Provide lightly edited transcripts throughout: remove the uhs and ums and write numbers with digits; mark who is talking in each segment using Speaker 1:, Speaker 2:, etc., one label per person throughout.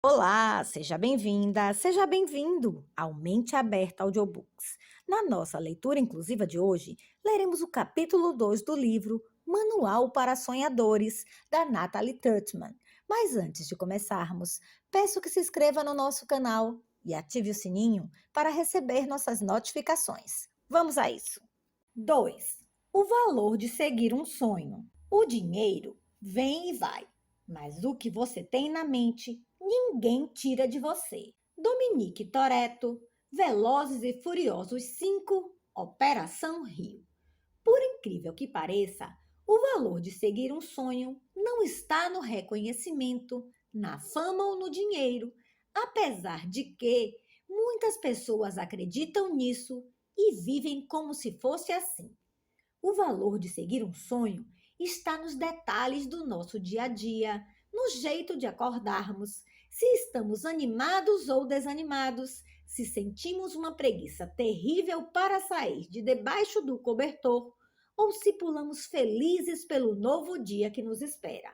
Speaker 1: Olá, seja bem-vinda, seja bem-vindo ao Mente Aberta Audiobooks. Na nossa leitura inclusiva de hoje, leremos o capítulo 2 do livro Manual para Sonhadores, da Natalie Turtman. Mas antes de começarmos, peço que se inscreva no nosso canal e ative o sininho para receber nossas notificações. Vamos a isso! 2. O valor de seguir um sonho. O dinheiro vem e vai, mas o que você tem na mente, ninguém tira de você. Dominique Toretto, Velozes e Furiosos 5, Operação Rio. Por incrível que pareça, o valor de seguir um sonho não está no reconhecimento, na fama ou no dinheiro, apesar de que muitas pessoas acreditam nisso e vivem como se fosse assim. O valor de seguir um sonho está nos detalhes do nosso dia a dia, no jeito de acordarmos, se estamos animados ou desanimados, se sentimos uma preguiça terrível para sair de debaixo do cobertor ou se pulamos felizes pelo novo dia que nos espera.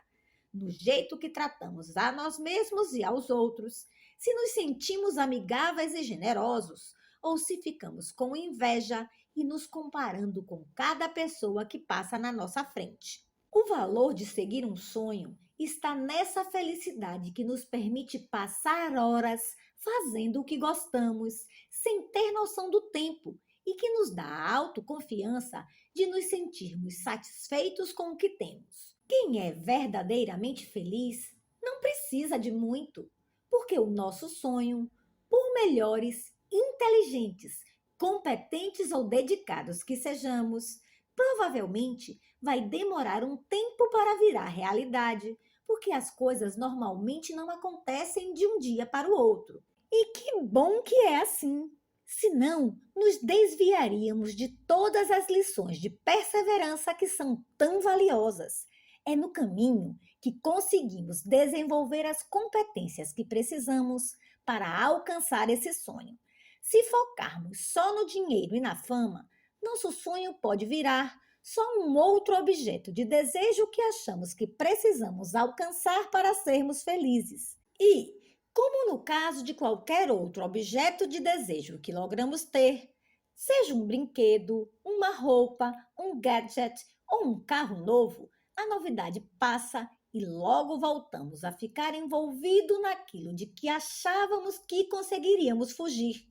Speaker 1: No jeito que tratamos a nós mesmos e aos outros, se nos sentimos amigáveis e generosos ou se ficamos com inveja e nos comparando com cada pessoa que passa na nossa frente. O valor de seguir um sonho está nessa felicidade que nos permite passar horas fazendo o que gostamos, sem ter noção do tempo, e que nos dá a autoconfiança de nos sentirmos satisfeitos com o que temos. Quem é verdadeiramente feliz não precisa de muito, porque o nosso sonho, por melhores, inteligentes, competentes ou dedicados que sejamos, provavelmente vai demorar um tempo para virar realidade, porque as coisas normalmente não acontecem de um dia para o outro. E que bom que é assim! Senão, nos desviaríamos de todas as lições de perseverança que são tão valiosas. É no caminho que conseguimos desenvolver as competências que precisamos para alcançar esse sonho. Se focarmos só no dinheiro e na fama, nosso sonho pode virar só um outro objeto de desejo que achamos que precisamos alcançar para sermos felizes. E, como no caso de qualquer outro objeto de desejo que logramos ter, seja um brinquedo, uma roupa, um gadget ou um carro novo, a novidade passa e logo voltamos a ficar envolvido naquilo de que achávamos que conseguiríamos fugir.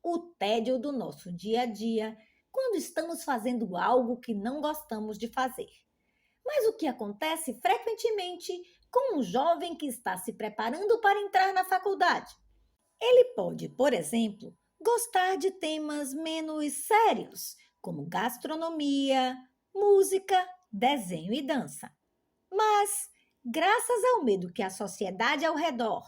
Speaker 1: O tédio do nosso dia a dia quando estamos fazendo algo que não gostamos de fazer. Mas o que acontece frequentemente com um jovem que está se preparando para entrar na faculdade? Ele pode, por exemplo, gostar de temas menos sérios, como gastronomia, música, desenho e dança. Mas, graças ao medo que a sociedade ao redor,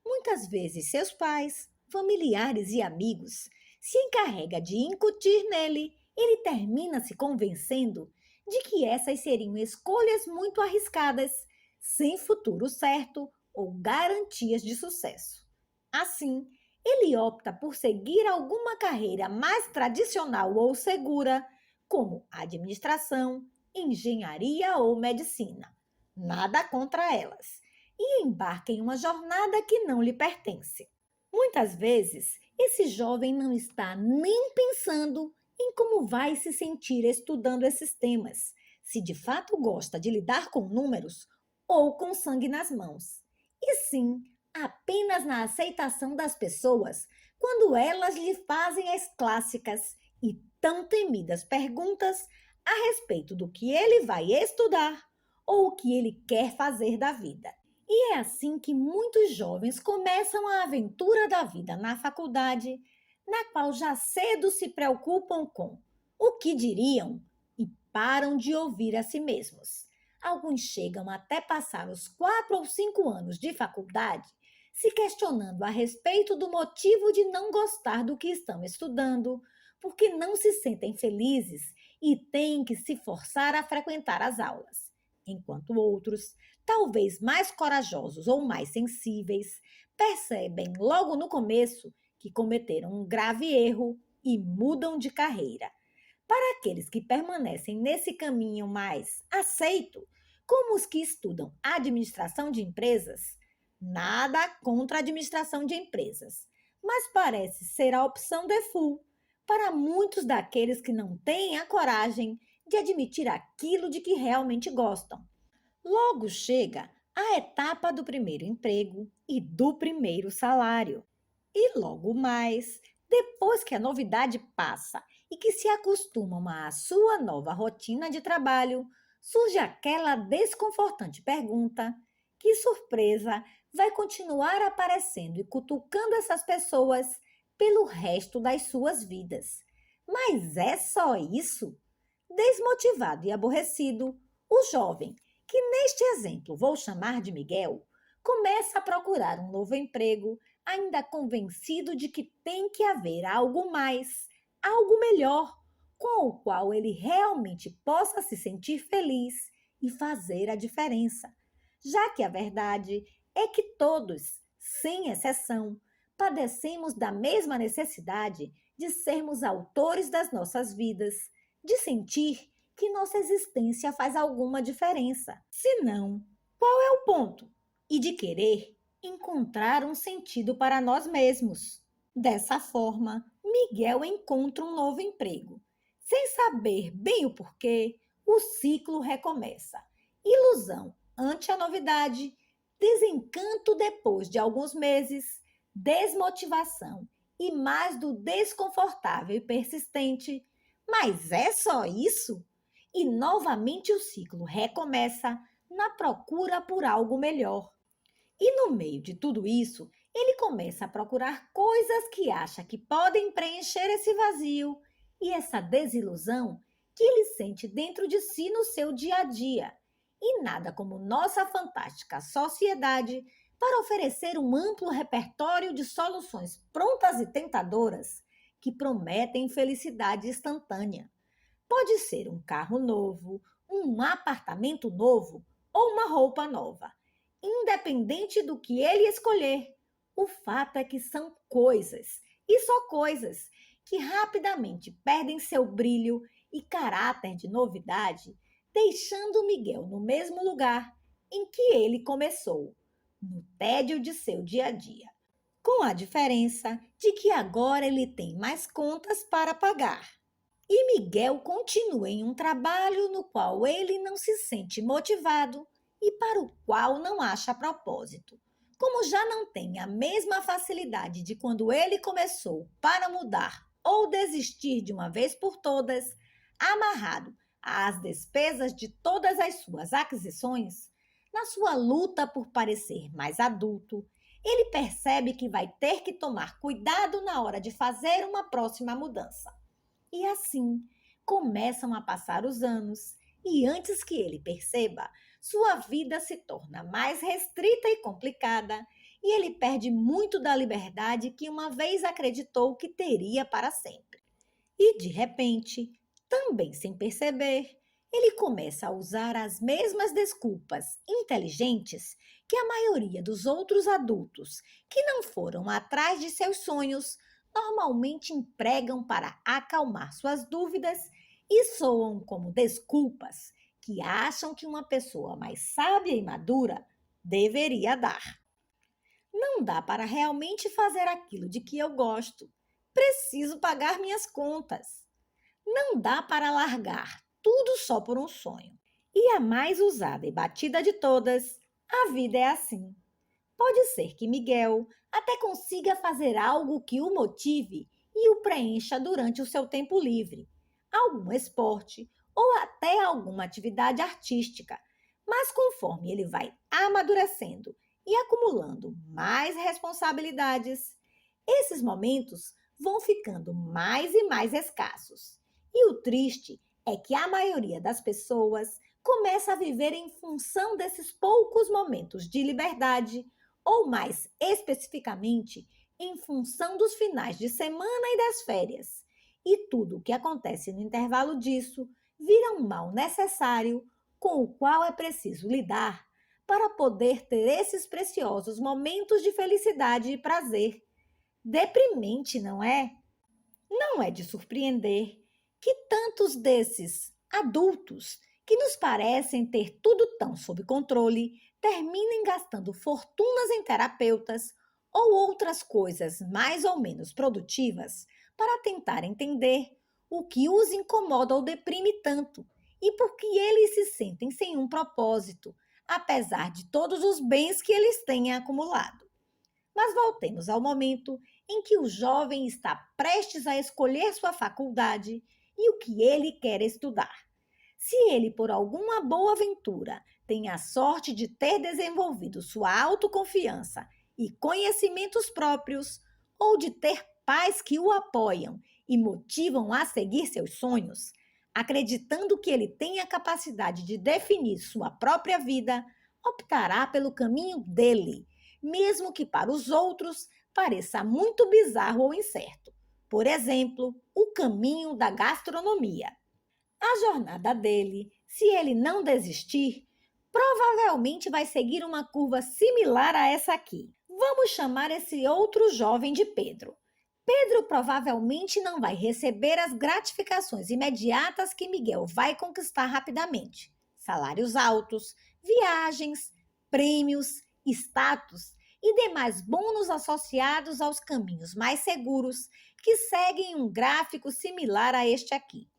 Speaker 1: muitas vezes seus pais, familiares e amigos, se encarrega de incutir nele, ele termina se convencendo de que essas seriam escolhas muito arriscadas, sem futuro certo ou garantias de sucesso. Assim, ele opta por seguir alguma carreira mais tradicional ou segura, como administração, engenharia ou medicina. Nada contra elas. E embarca em uma jornada que não lhe pertence. Muitas vezes, esse jovem não está nem pensando em como vai se sentir estudando esses temas, se de fato gosta de lidar com números ou com sangue nas mãos. E sim, apenas na aceitação das pessoas quando elas lhe fazem as clássicas e tão temidas perguntas a respeito do que ele vai estudar ou o que ele quer fazer da vida. E é assim que muitos jovens começam a aventura da vida na faculdade, na qual já cedo se preocupam com o que diriam e param de ouvir a si mesmos. Alguns chegam até passar os 4 ou 5 anos de faculdade se questionando a respeito do motivo de não gostar do que estão estudando, porque não se sentem felizes e têm que se forçar a frequentar as aulas, enquanto outros, talvez mais corajosos ou mais sensíveis, percebem logo no começo que cometeram um grave erro e mudam de carreira. Para aqueles que permanecem nesse caminho mais aceito, como os que estudam administração de empresas, Nada contra a administração de empresas, mas parece ser a opção default para muitos daqueles que não têm a coragem de admitir aquilo de que realmente gostam. Logo chega a etapa do primeiro emprego e do primeiro salário. E logo mais, depois que a novidade passa e que se acostumam à sua nova rotina de trabalho, surge aquela desconfortante pergunta: que surpresa vai continuar aparecendo e cutucando essas pessoas pelo resto das suas vidas? Mas é só isso? Desmotivado e aborrecido, o jovem, que neste exemplo vou chamar de Miguel, começa a procurar um novo emprego, ainda convencido de que tem que haver algo mais, algo melhor, com o qual ele realmente possa se sentir feliz e fazer a diferença. Já que a verdade é que todos, sem exceção, padecemos da mesma necessidade de sermos autores das nossas vidas, de sentir que nossa existência faz alguma diferença. Se não, qual é o ponto? E de querer encontrar um sentido para nós mesmos. Dessa forma, Miguel encontra um novo emprego. Sem saber bem o porquê, o ciclo recomeça. Ilusão ante a novidade, desencanto depois de alguns meses, desmotivação e mais do desconfortável e persistente. Mas é só isso? E novamente o ciclo recomeça na procura por algo melhor. E no meio de tudo isso, ele começa a procurar coisas que acha que podem preencher esse vazio e essa desilusão que ele sente dentro de si no seu dia a dia. E nada como nossa fantástica sociedade para oferecer um amplo repertório de soluções prontas e tentadoras que prometem felicidade instantânea. Pode ser um carro novo, um apartamento novo ou uma roupa nova. Independente do que ele escolher, o fato é que são coisas, e só coisas, que rapidamente perdem seu brilho e caráter de novidade, deixando Miguel no mesmo lugar em que ele começou, no tédio de seu dia a dia. Com a diferença de que agora ele tem mais contas para pagar. E Miguel continua em um trabalho no qual ele não se sente motivado e para o qual não acha propósito. Como já não tem a mesma facilidade de quando ele começou para mudar ou desistir de uma vez por todas, amarrado às despesas de todas as suas aquisições, na sua luta por parecer mais adulto, ele percebe que vai ter que tomar cuidado na hora de fazer uma próxima mudança. E assim começam a passar os anos, e antes que ele perceba, sua vida se torna mais restrita e complicada, e ele perde muito da liberdade que uma vez acreditou que teria para sempre. E de repente, também sem perceber, ele começa a usar as mesmas desculpas inteligentes que a maioria dos outros adultos que não foram atrás de seus sonhos normalmente empregam para acalmar suas dúvidas e soam como desculpas que acham que uma pessoa mais sábia e madura deveria dar. Não dá para realmente fazer aquilo de que eu gosto. Preciso pagar minhas contas. Não dá para largar tudo só por um sonho. E a mais usada e batida de todas, a vida é assim. Pode ser que Miguel até consiga fazer algo que o motive e o preencha durante o seu tempo livre, algum esporte ou até alguma atividade artística, mas conforme ele vai amadurecendo e acumulando mais responsabilidades, esses momentos vão ficando mais e mais escassos. E o triste é que a maioria das pessoas começa a viver em função desses poucos momentos de liberdade, ou mais especificamente, em função dos finais de semana e das férias. E tudo o que acontece no intervalo disso vira um mal necessário com o qual é preciso lidar para poder ter esses preciosos momentos de felicidade e prazer. Deprimente, não é? Não é de surpreender que tantos desses adultos que nos parecem ter tudo tão sob controle terminem gastando fortunas em terapeutas ou outras coisas mais ou menos produtivas para tentar entender o que os incomoda ou deprime tanto e por que eles se sentem sem um propósito, apesar de todos os bens que eles têm acumulado. Mas voltemos ao momento em que o jovem está prestes a escolher sua faculdade e o que ele quer estudar. Se ele, por alguma boa aventura, tem a sorte de ter desenvolvido sua autoconfiança e conhecimentos próprios, ou de ter pais que o apoiam e motivam a seguir seus sonhos, acreditando que ele tem a capacidade de definir sua própria vida, optará pelo caminho dele, mesmo que para os outros pareça muito bizarro ou incerto. Por exemplo, o caminho da gastronomia. A jornada dele, se ele não desistir, provavelmente vai seguir uma curva similar a essa aqui. Vamos chamar esse outro jovem de Pedro. Pedro provavelmente não vai receber as gratificações imediatas que Miguel vai conquistar rapidamente. Salários altos, viagens, prêmios, status e demais bônus associados aos caminhos mais seguros que seguem um gráfico similar a este aqui.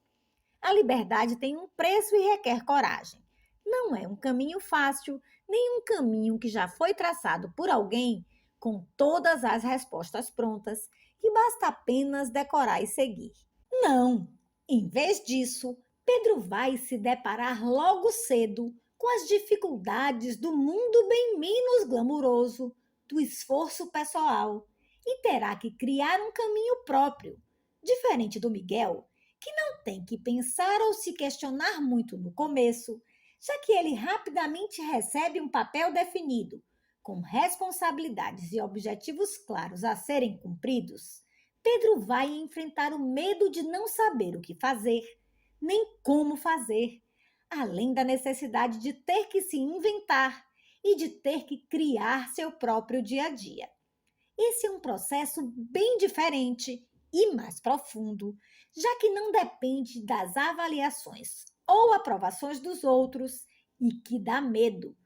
Speaker 1: A liberdade tem um preço e requer coragem. Não é um caminho fácil, nem um caminho que já foi traçado por alguém com todas as respostas prontas, que basta apenas decorar e seguir. Não! Em vez disso, Pedro vai se deparar logo cedo com as dificuldades do mundo bem menos glamuroso, do esforço pessoal, e terá que criar um caminho próprio. Diferente do Miguel, que não tem que pensar ou se questionar muito no começo, já que ele rapidamente recebe um papel definido, com responsabilidades e objetivos claros a serem cumpridos. Pedro vai enfrentar o medo de não saber o que fazer, nem como fazer, além da necessidade de ter que se inventar e de ter que criar seu próprio dia a dia. Esse é um processo bem diferente e mais profundo, já que não depende das avaliações ou aprovações dos outros e que dá medo,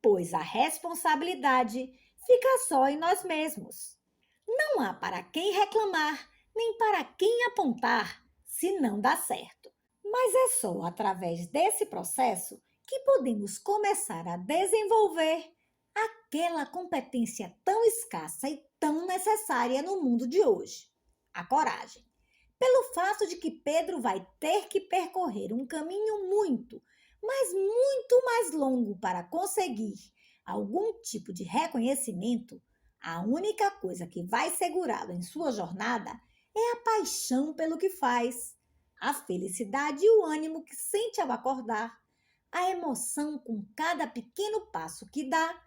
Speaker 1: pois a responsabilidade fica só em nós mesmos. Não há para quem reclamar, nem para quem apontar, se não dá certo. Mas é só através desse processo que podemos começar a desenvolver aquela competência tão escassa e tão necessária no mundo de hoje, a coragem. Pelo fato de que Pedro vai ter que percorrer um caminho muito, mas muito mais longo para conseguir algum tipo de reconhecimento, a única coisa que vai segurá-lo em sua jornada é a paixão pelo que faz, a felicidade e o ânimo que sente ao acordar, a emoção com cada pequeno passo que dá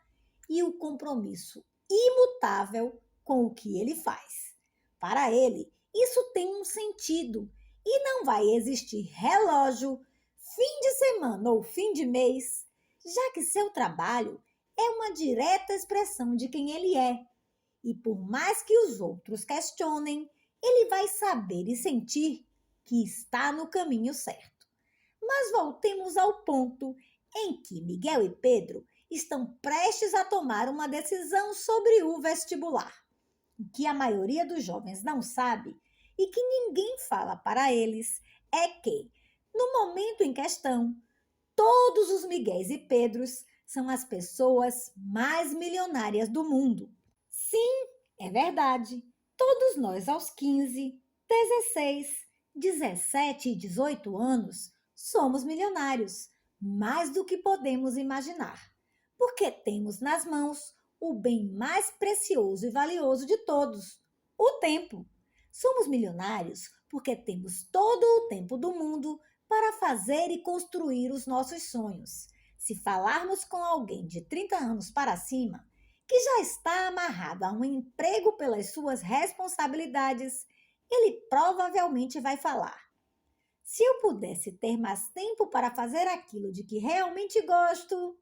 Speaker 1: e o compromisso imutável com o que ele faz. Para ele, isso tem um sentido e não vai existir relógio, fim de semana ou fim de mês, já que seu trabalho é uma direta expressão de quem ele é. E por mais que os outros questionem, ele vai saber e sentir que está no caminho certo. Mas voltemos ao ponto em que Miguel e Pedro estão prestes a tomar uma decisão sobre o vestibular. O que a maioria dos jovens não sabe e que ninguém fala para eles é que, no momento em questão, todos os Miguéis e Pedros são as pessoas mais milionárias do mundo. Sim, é verdade. Todos nós aos 15, 16, 17 e 18 anos somos milionários, mais do que podemos imaginar, porque temos nas mãos o bem mais precioso e valioso de todos, o tempo. Somos milionários porque temos todo o tempo do mundo para fazer e construir os nossos sonhos. Se falarmos com alguém de 30 anos para cima, que já está amarrado a um emprego pelas suas responsabilidades, ele provavelmente vai falar: se eu pudesse ter mais tempo para fazer aquilo de que realmente gosto.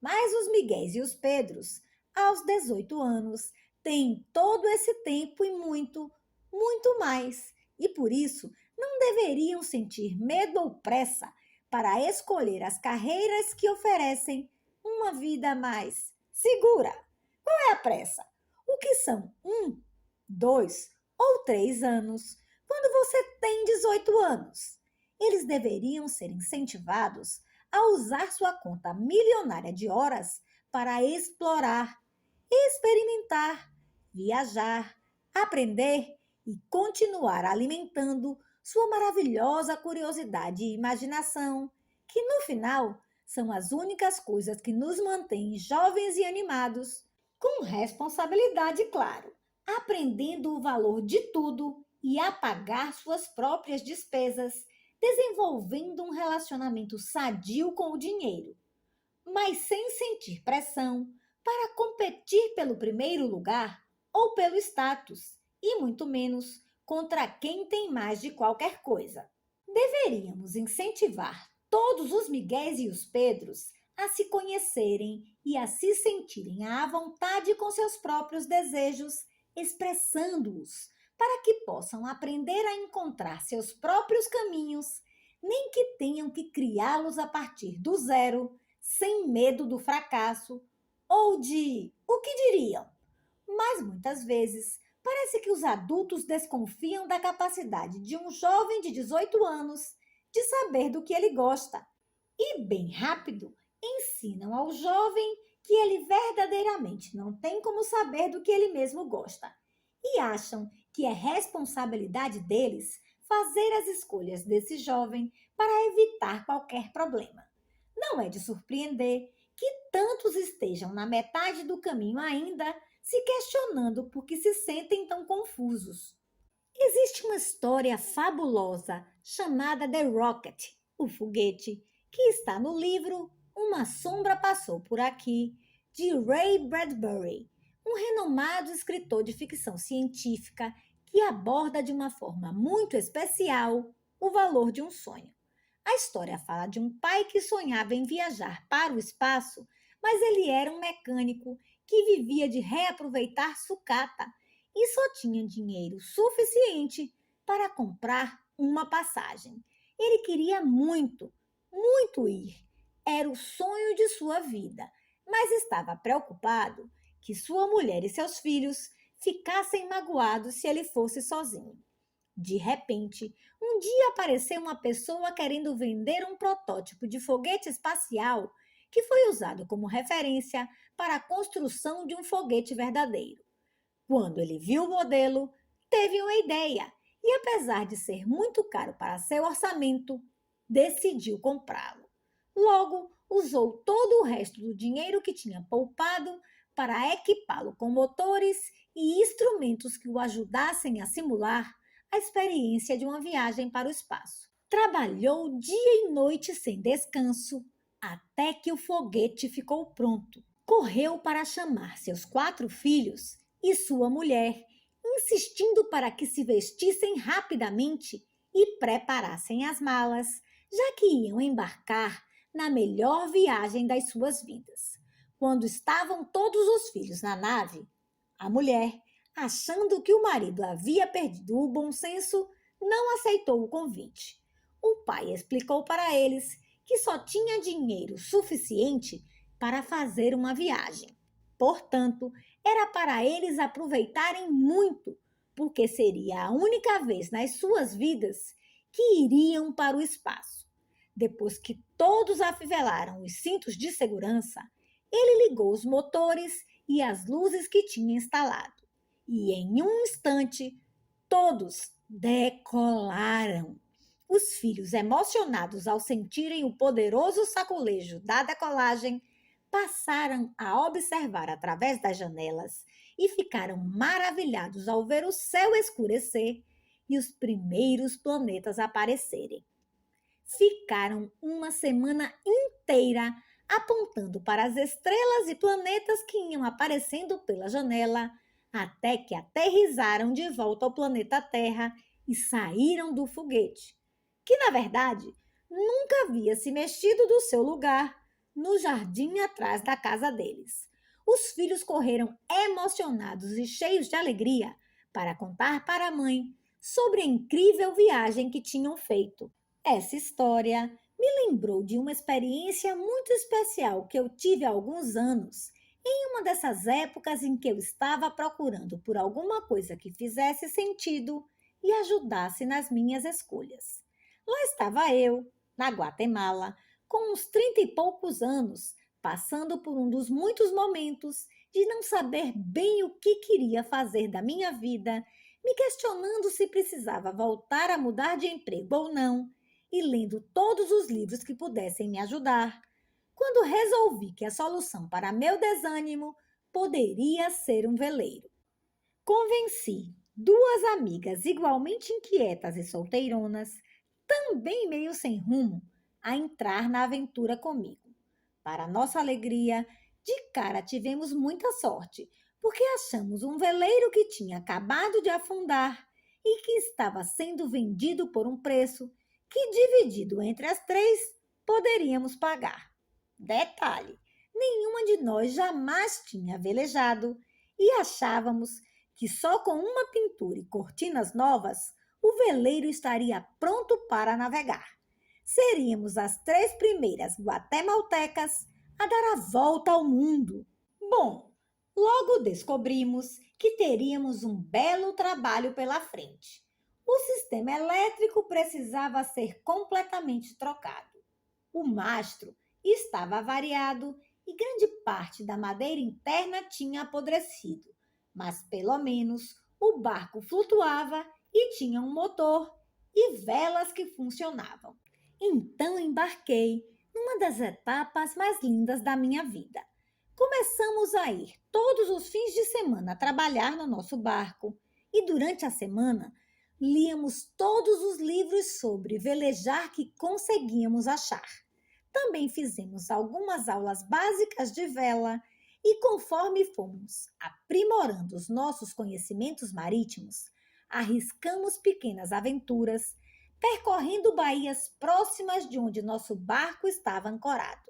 Speaker 1: Mas os Miguéis e os Pedros, aos 18 anos, têm todo esse tempo e muito, muito mais, e por isso não deveriam sentir medo ou pressa para escolher as carreiras que oferecem uma vida mais segura. Qual é a pressa? O que são 2 ou 3 anos quando você tem 18 anos? Eles deveriam ser incentivados a usar sua conta milionária de horas para explorar, experimentar, viajar, aprender e continuar alimentando sua maravilhosa curiosidade e imaginação, que no final são as únicas coisas que nos mantêm jovens e animados, com responsabilidade, claro, aprendendo o valor de tudo e a pagar suas próprias despesas, desenvolvendo um relacionamento sadio com o dinheiro, mas sem sentir pressão para competir pelo primeiro lugar ou pelo status, e muito menos contra quem tem mais de qualquer coisa. Deveríamos incentivar todos os Miguéis e os Pedros a se conhecerem e a se sentirem à vontade com seus próprios desejos, expressando-os, para que possam aprender a encontrar seus próprios caminhos, nem que tenham que criá-los a partir do zero, sem medo do fracasso ou de o que diriam. Mas muitas vezes parece que os adultos desconfiam da capacidade de um jovem de 18 anos de saber do que ele gosta e, bem rápido, ensinam ao jovem que ele verdadeiramente não tem como saber do que ele mesmo gosta e acham que é responsabilidade deles fazer as escolhas desse jovem para evitar qualquer problema. Não é de surpreender que tantos estejam na metade do caminho ainda, se questionando por que se sentem tão confusos. Existe uma história fabulosa chamada The Rocket, o foguete, que está no livro Uma Sombra Passou por Aqui, de Ray Bradbury, um renomado escritor de ficção científica que aborda de uma forma muito especial o valor de um sonho. A história fala de um pai que sonhava em viajar para o espaço, mas ele era um mecânico que vivia de reaproveitar sucata e só tinha dinheiro suficiente para comprar uma passagem. Ele queria muito, muito ir. Era o sonho de sua vida, mas estava preocupado que sua mulher e seus filhos ficassem magoados se ele fosse sozinho. De repente, um dia apareceu uma pessoa querendo vender um protótipo de foguete espacial que foi usado como referência para a construção de um foguete verdadeiro. Quando ele viu o modelo, teve uma ideia e, apesar de ser muito caro para seu orçamento, decidiu comprá-lo. Logo, usou todo o resto do dinheiro que tinha poupado para equipá-lo com motores e instrumentos que o ajudassem a simular a experiência de uma viagem para o espaço. Trabalhou dia e noite sem descanso, até que o foguete ficou pronto. Correu para chamar seus 4 filhos e sua mulher, insistindo para que se vestissem rapidamente e preparassem as malas, já que iam embarcar na melhor viagem das suas vidas. Quando estavam todos os filhos na nave, a mulher, achando que o marido havia perdido o bom senso, não aceitou o convite. O pai explicou para eles que só tinha dinheiro suficiente para fazer uma viagem. Portanto, era para eles aproveitarem muito, porque seria a única vez nas suas vidas que iriam para o espaço. Depois que todos afivelaram os cintos de segurança, ele ligou os motores e as luzes que tinha instalado. E em um instante, todos decolaram. Os filhos, emocionados ao sentirem o poderoso sacolejo da decolagem, passaram a observar através das janelas e ficaram maravilhados ao ver o céu escurecer e os primeiros planetas aparecerem. Ficaram uma semana inteira apontando para as estrelas e planetas que iam aparecendo pela janela, até que aterrizaram de volta ao planeta Terra e saíram do foguete, que na verdade nunca havia se mexido do seu lugar no jardim atrás da casa deles. Os filhos correram emocionados e cheios de alegria para contar para a mãe sobre a incrível viagem que tinham feito. Essa história Me lembrou de uma experiência muito especial que eu tive há alguns anos, em uma dessas épocas em que eu estava procurando por alguma coisa que fizesse sentido e ajudasse nas minhas escolhas. Lá estava eu, na Guatemala, com uns 30 e poucos anos, passando por um dos muitos momentos de não saber bem o que queria fazer da minha vida, me questionando se precisava voltar a mudar de emprego ou não e lendo todos os livros que pudessem me ajudar, quando resolvi que a solução para meu desânimo poderia ser um veleiro. Convenci duas amigas igualmente inquietas e solteironas, também meio sem rumo, a entrar na aventura comigo. Para nossa alegria, de cara tivemos muita sorte, porque achamos um veleiro que tinha acabado de afundar e que estava sendo vendido por um preço que, dividido entre as três, poderíamos pagar. Detalhe: nenhuma de nós jamais tinha velejado e achávamos que só com uma pintura e cortinas novas o veleiro estaria pronto para navegar. Seríamos as três primeiras guatemaltecas a dar a volta ao mundo. Bom, logo descobrimos que teríamos um belo trabalho pela frente. O sistema elétrico precisava ser completamente trocado. O mastro estava avariado e grande parte da madeira interna tinha apodrecido, mas pelo menos o barco flutuava e tinha um motor e velas que funcionavam. Então embarquei numa das etapas mais lindas da minha vida. Começamos a ir todos os fins de semana trabalhar no nosso barco e durante a semana líamos todos os livros sobre velejar que conseguíamos achar. Também fizemos algumas aulas básicas de vela e, conforme fomos aprimorando os nossos conhecimentos marítimos, arriscamos pequenas aventuras, percorrendo baías próximas de onde nosso barco estava ancorado.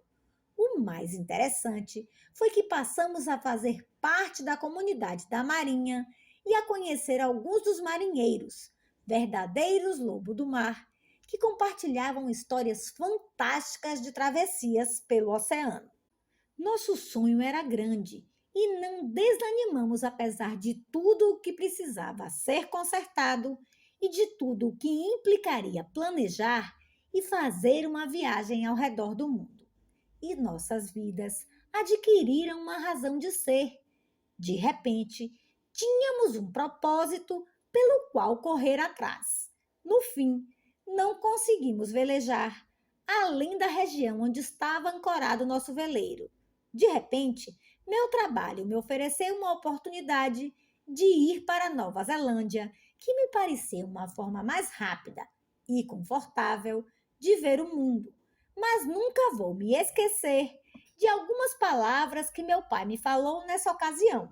Speaker 1: O mais interessante foi que passamos a fazer parte da comunidade da Marinha e a conhecer alguns dos marinheiros, verdadeiros lobos do mar, que compartilhavam histórias fantásticas de travessias pelo oceano. Nosso sonho era grande e não desanimamos apesar de tudo o que precisava ser consertado e de tudo o que implicaria planejar e fazer uma viagem ao redor do mundo. E nossas vidas adquiriram uma razão de ser. De repente, tínhamos um propósito pelo qual correr atrás. No fim, não conseguimos velejar além da região onde estava ancorado nosso veleiro. De repente, meu trabalho me ofereceu uma oportunidade de ir para Nova Zelândia, que me pareceu uma forma mais rápida e confortável de ver o mundo. Mas nunca vou me esquecer de algumas palavras que meu pai me falou nessa ocasião.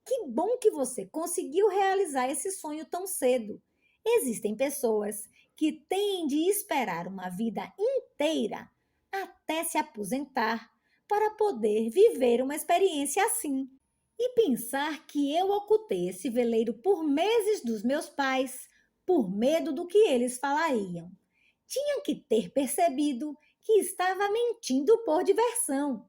Speaker 1: Que bom que você conseguiu realizar esse sonho tão cedo. Existem pessoas que têm de esperar uma vida inteira até se aposentar para poder viver uma experiência assim. E pensar que eu ocultei esse veleiro por meses dos meus pais, por medo do que eles falariam. Tinham que ter percebido que estava mentindo por diversão.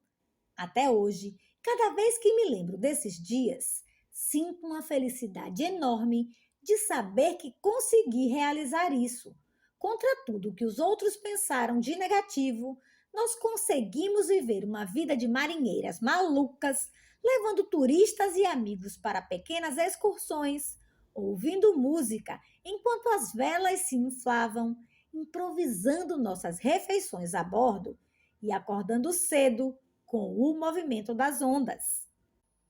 Speaker 1: Até hoje, cada vez que me lembro desses dias, sinto uma felicidade enorme de saber que consegui realizar isso. Contra tudo que os outros pensaram de negativo, nós conseguimos viver uma vida de marinheiras malucas, levando turistas e amigos para pequenas excursões, ouvindo música enquanto as velas se inflavam, improvisando nossas refeições a bordo e acordando cedo com o movimento das ondas.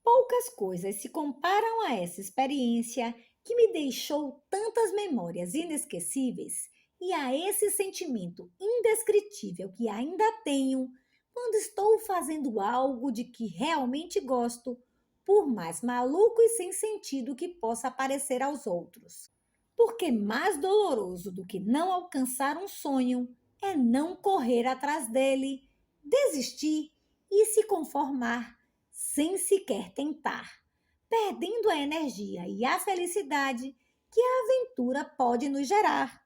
Speaker 1: Poucas coisas se comparam a essa experiência que me deixou tantas memórias inesquecíveis e a esse sentimento indescritível que ainda tenho quando estou fazendo algo de que realmente gosto, por mais maluco e sem sentido que possa parecer aos outros. Porque mais doloroso do que não alcançar um sonho é não correr atrás dele, desistir e se conformar sem sequer tentar, perdendo a energia e a felicidade que a aventura pode nos gerar.